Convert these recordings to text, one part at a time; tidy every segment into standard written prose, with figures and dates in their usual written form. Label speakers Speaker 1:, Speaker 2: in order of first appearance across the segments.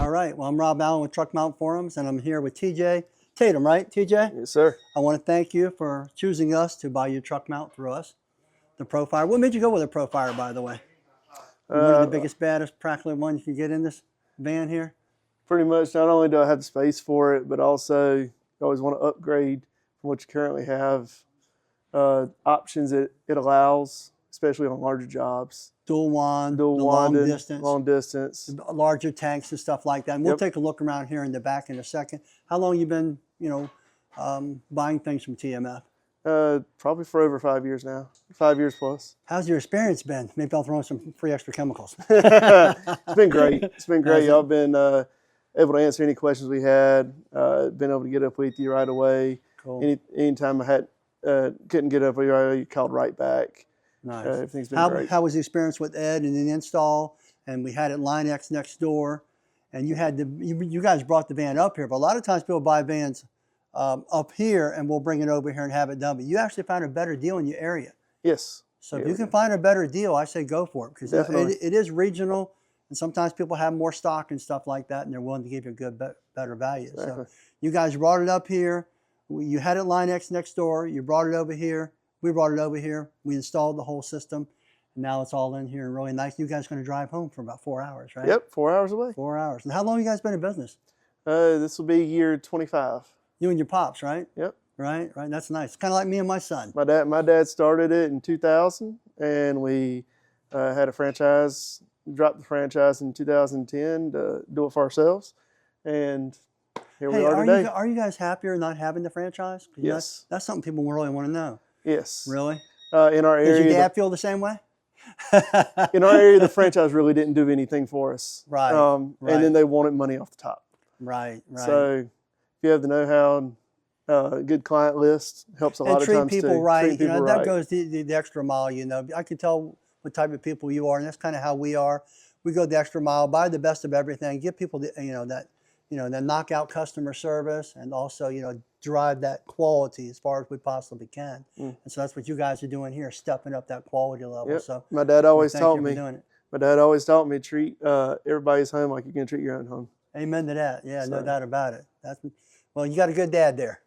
Speaker 1: All right. Well, I'm Rob Allen with TruckMountForums, and I'm here with TJ Tatem, right, TJ?
Speaker 2: Yes, sir.
Speaker 1: I want to thank you for choosing us to buy your truck mount through us, the Profire. What made you go with a Profire, by the way? One of the biggest, baddest, practical ones you can get in this van here?
Speaker 2: Pretty much, not only do I have the space for it, but also you always want to upgrade from what you currently have. Options it allows, especially on larger jobs.
Speaker 1: Dual wand,
Speaker 2: Dual
Speaker 1: the
Speaker 2: wanded,
Speaker 1: long distance,
Speaker 2: larger
Speaker 1: tanks and stuff like that. And we'll take a look around here in the back in a second. How long you been, buying things from TMF?
Speaker 2: Probably for over 5 years now, 5 years plus.
Speaker 1: How's your experience been? Maybe I'll throw in some free extra chemicals.
Speaker 2: It's been great. It's been great. Y'all been able to answer any questions we had. Been able to get up with you right away.
Speaker 1: Cool.
Speaker 2: Anytime I had couldn't get up with you right away, you called right back.
Speaker 1: Nice.
Speaker 2: Everything's been great.
Speaker 1: How was the experience with Ed and the install? And we had it Line X next door, and you had you guys brought the van up here. But a lot of times people buy vans up here, and we'll bring it over here and have it done. But you actually found a better deal in your area.
Speaker 2: Yes.
Speaker 1: So if you can find a better deal, I say go for it, because it is regional, and sometimes people have more stock and stuff like that, and they're willing to give you a good, better value.
Speaker 2: Exactly.
Speaker 1: So you guys brought it up here. You had it Line X next door. You brought it over here. We brought it over here. We installed the whole system. And now it's all in here and really nice. You guys are going to drive home for about 4 hours, right?
Speaker 2: Yep, 4 hours away.
Speaker 1: 4 hours. And how long have you guys been in business?
Speaker 2: This will be year 25.
Speaker 1: You and your pops, right?
Speaker 2: Yep.
Speaker 1: Right. That's nice. Kind of like me and my son.
Speaker 2: My dad started it in 2000, and we had a franchise. Dropped the franchise in 2010 to do it for ourselves, and here we are today.
Speaker 1: Are you guys happier not having the franchise?
Speaker 2: Yes.
Speaker 1: That's something people really want to know.
Speaker 2: Yes.
Speaker 1: Really?
Speaker 2: In our area.
Speaker 1: Does your dad feel the same way?
Speaker 2: In our area, the franchise really didn't do anything for us.
Speaker 1: Right.
Speaker 2: And then they wanted money off the top.
Speaker 1: Right.
Speaker 2: So if you have the know-how, good client list helps a lot of times
Speaker 1: treat people right.
Speaker 2: Treat people right.
Speaker 1: That goes the extra mile. I can tell what type of people you are, and that's kind of how we are. We go the extra mile, buy the best of everything, give people that knockout customer service, and also drive that quality as far as we possibly can. And so that's what you guys are doing here, stepping up that quality level.
Speaker 2: Yep.
Speaker 1: So
Speaker 2: my dad always taught me.
Speaker 1: My dad
Speaker 2: always taught me treat everybody's home like you're going to treat your own home.
Speaker 1: Amen to that. Yeah, no doubt about it. Well, you got a good dad there.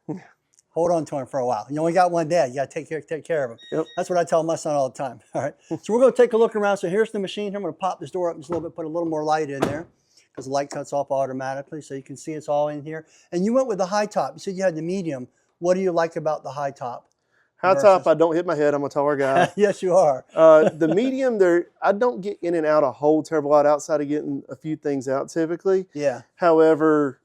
Speaker 1: Hold on to him for a while. You only got one dad. You got to take care of him.
Speaker 2: Yep.
Speaker 1: That's what I tell my son all the time. All right. So we're going to take a look around. So here's the machine here. I'm going to pop this door up just a little bit, put a little more light in there, because the light cuts off automatically, so you can see it's all in here. And you went with the high top. You said you had the medium. What do you like about the high top?
Speaker 2: High top, I don't hit my head. I'm a taller guy.
Speaker 1: Yes, you are.
Speaker 2: The medium, I don't get in and out a whole terrible lot outside of getting a few things out typically.
Speaker 1: Yeah.
Speaker 2: However,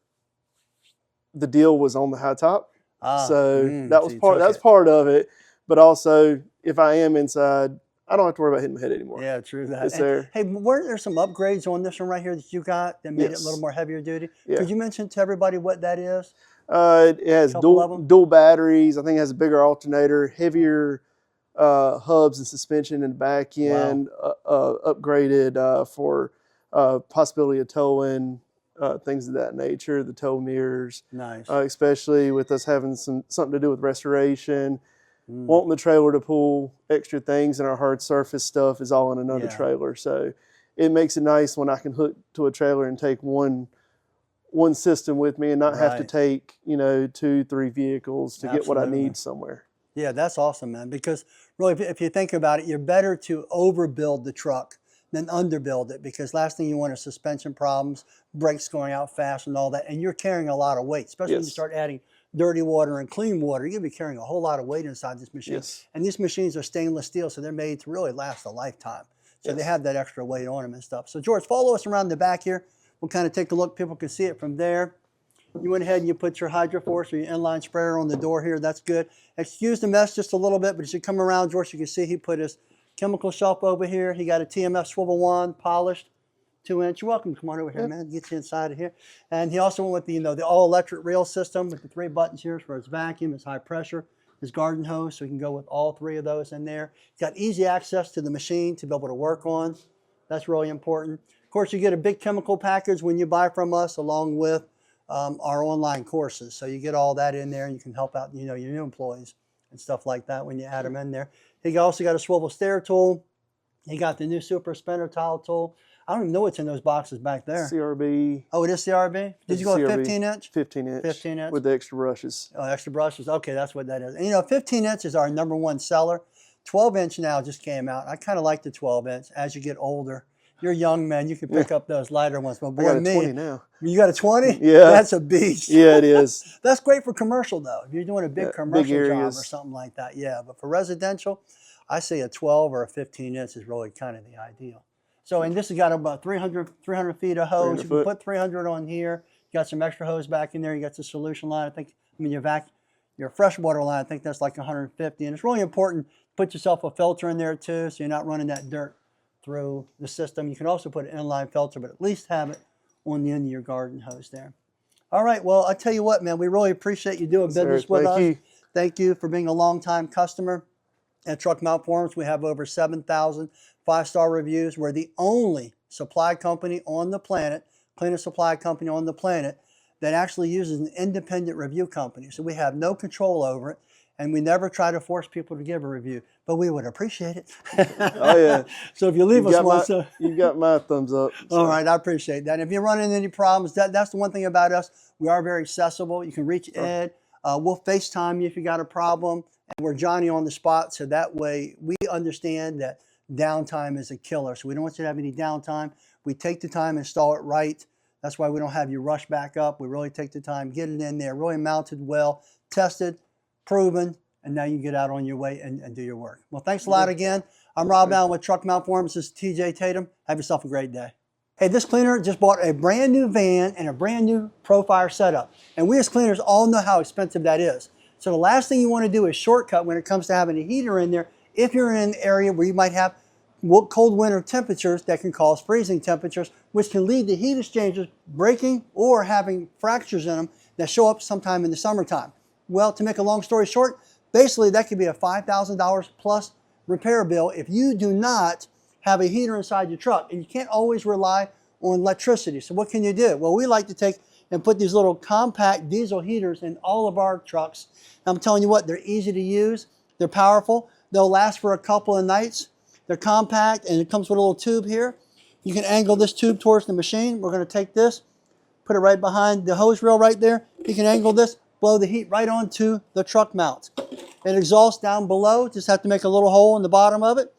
Speaker 2: the deal was on the high top. That's part of it. But also, if I am inside, I don't have to worry about hitting my head anymore.
Speaker 1: Yeah, true that.
Speaker 2: It's there.
Speaker 1: Hey, weren't there some upgrades on this one right here that you got that made it a little more heavier duty? Yeah. Could you mention to everybody what that is?
Speaker 2: It has dual batteries. I think it has a bigger alternator, heavier hubs and suspension in the back end, upgraded for possibility of towing, things of that nature, the tow mirrors.
Speaker 1: Nice.
Speaker 2: Especially with us having something to do with restoration. Wanting the trailer to pull extra things, and our hard surface stuff is all in another trailer. So it makes it nice when I can hook to a trailer and take one system with me and not have to take 2-3 vehicles to get what I need somewhere.
Speaker 1: Yeah, that's awesome, man. Because really, if you think about it, you're better to overbuild the truck than underbuild it, because last thing you want is suspension problems, brakes going out fast and all that, and you're carrying a lot of weight, especially when you start adding dirty water and clean water. You'll be carrying a whole lot of weight inside this machine.
Speaker 2: Yes.
Speaker 1: And these machines are stainless steel, so they're made to really last a lifetime. So they have that extra weight on them and stuff. So George, follow us around the back here. We'll kind of take a look. People can see it from there. You went ahead and you put your Hydroforce or your inline sprayer on the door here. That's good. Excuse the mess just a little bit, but as you come around, George, you can see he put his chemical shelf over here. He got a TMF swivel wand, polished, 2-inch. You're welcome to come on over here, man. Get you inside of here. And he also went with the all-electric reel system with the 3 buttons here for his vacuum, his high pressure, his garden hose, so we can go with all 3 of those in there. He's got easy access to the machine to be able to work on. That's really important. Of course, you get a big chemical package when you buy from us, along with our online courses. So you get all that in there, and you can help out your new employees and stuff like that when you add them in there. He also got a swivel stair tool. You got the new super spinner tile tool. I don't even know what's in those boxes back there.
Speaker 2: CRB.
Speaker 1: Oh, it is CRB? Did you go with 15 inch?
Speaker 2: 15 inch.
Speaker 1: 15 inch.
Speaker 2: With the extra brushes.
Speaker 1: Oh, extra brushes. Okay, that's what that is. And you know, 15 inch is our #1 seller. 12 inch now just came out. I kind of like the 12 inch. As you get older, you're young, man, you can pick up those lighter ones. But boy,
Speaker 2: I got a 20 now.
Speaker 1: You got a 20?
Speaker 2: Yeah.
Speaker 1: That's a beast.
Speaker 2: Yeah, it is.
Speaker 1: That's great for commercial, though. If you're doing a big commercial
Speaker 2: big
Speaker 1: job or something like that, yeah. But for residential, I say a 12 or a 15 inch is really kind of the ideal. So, and this has got about 300 feet of hose. You can put 300 on here. You got some extra hose back in there. You got the solution line. Your freshwater line, I think that's like 150. And it's really important to put yourself a filter in there too, so you're not running that dirt through the system. You can also put an inline filter, but at least have it on the end of your garden hose there. All right, well, I tell you what, man, we really appreciate you doing business with us. Thank you for being a longtime customer at TruckMount Forums. We have over 7,000 5-star reviews. We're the only supply company on the planet, cleanest supply company on the planet, that actually uses an independent review company. So we have no control over it, and we never try to force people to give a review, but we would appreciate it.
Speaker 2: Oh, yeah.
Speaker 1: So if you leave us one,
Speaker 2: you got my thumbs up. So.
Speaker 1: All right, I appreciate that. If you're running into any problems, that's the one thing about us. We are very accessible. You can reach Ed. We'll FaceTime you if you got a problem, and we're Johnny on the spot, so that way we understand that downtime is a killer. So we don't want you to have any downtime. We take the time, install it right. That's why we don't have you rush back up. We really take the time, get it in there, really mounted well, tested, proven, and now you get out on your way and do your work. Well, thanks a lot again. I'm Rob Allen with TruckMount Forums. This is TJ Tatem. Have yourself a great day. Hey, this cleaner just bought a brand new van and a brand new Profire setup. And we as cleaners all know how expensive that is. So the last thing you want to do is shortcut when it comes to having a heater in there if you're in an area where you might have cold winter temperatures that can cause freezing temperatures, which can lead to heat exchangers breaking or having fractures in them that show up sometime in the summertime. Well, to make a long story short, basically that could be a $5,000 plus repair bill if you do not have a heater inside your truck. And you can't always rely on electricity. So what can you do? Well, we like to take and put these little compact diesel heaters in all of our trucks. And I'm telling you what, they're easy to use, they're powerful, they'll last for a couple of nights. They're compact, and it comes with a little tube here. You can angle this tube towards the machine. We're going to take this, put it right behind the hose reel right there. You can angle this, blow the heat right onto the truck mount. It exhausts down below. Just have to make a little hole in the bottom of it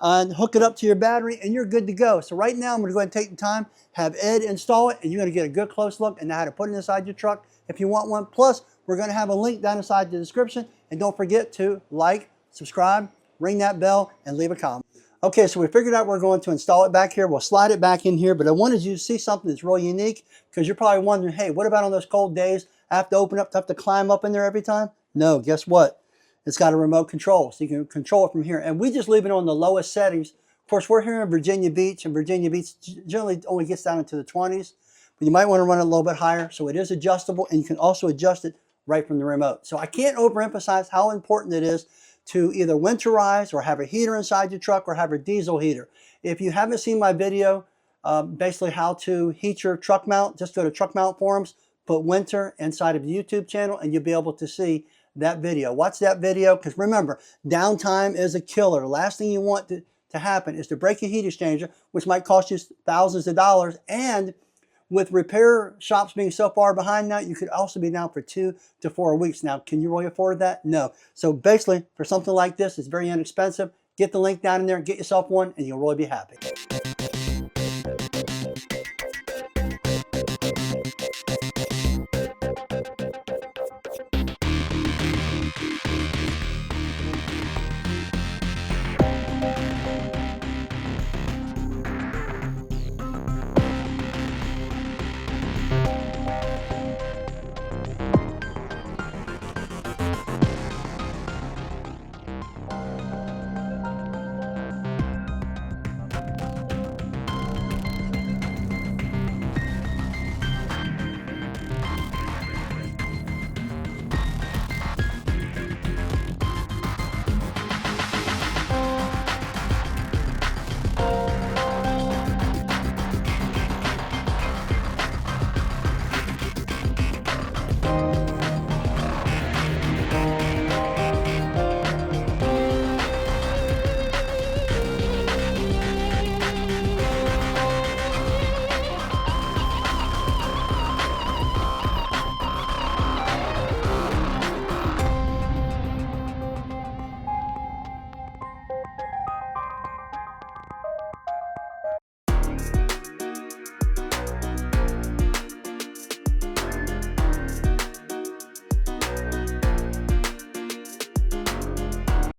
Speaker 1: and hook it up to your battery, and you're good to go. So right now, I'm going to go ahead and take the time, have Ed install it, and you're going to get a good close look and know how to put it inside your truck if you want one. Plus, we're going to have a link down inside the description. And don't forget to like, subscribe, ring that bell, and leave a comment. Okay, so we figured out we're going to install it back here. We'll slide it back in here, but I wanted you to see something that's really unique because you're probably wondering, hey, what about on those cold days? I have to open up, have to climb up in there every time? No, guess what? It's got a remote control, so you can control it from here. And we just leave it on the lowest settings. Of course, we're here in Virginia Beach, and Virginia Beach generally only gets down into the 20s, but you might want to run it a little bit higher, so it is adjustable, and you can also adjust it right from the remote. So I can't overemphasize how important it is to either winterize or have a heater inside your truck or have a diesel heater. If you haven't seen my video, basically how to heat your truck mount, just go to TruckMount Forums, put winter inside of the YouTube channel, and you'll be able to see that video. Watch that video, because remember, downtime is a killer. The last thing you want to happen is to break a heat exchanger, which might cost you thousands of dollars, and with repair shops being so far behind now, you could also be down for 2 to 4 weeks. Now, can you really afford that? No. So basically, for something like this, it's very inexpensive. Get the link down in there, get yourself one, and you'll really be happy.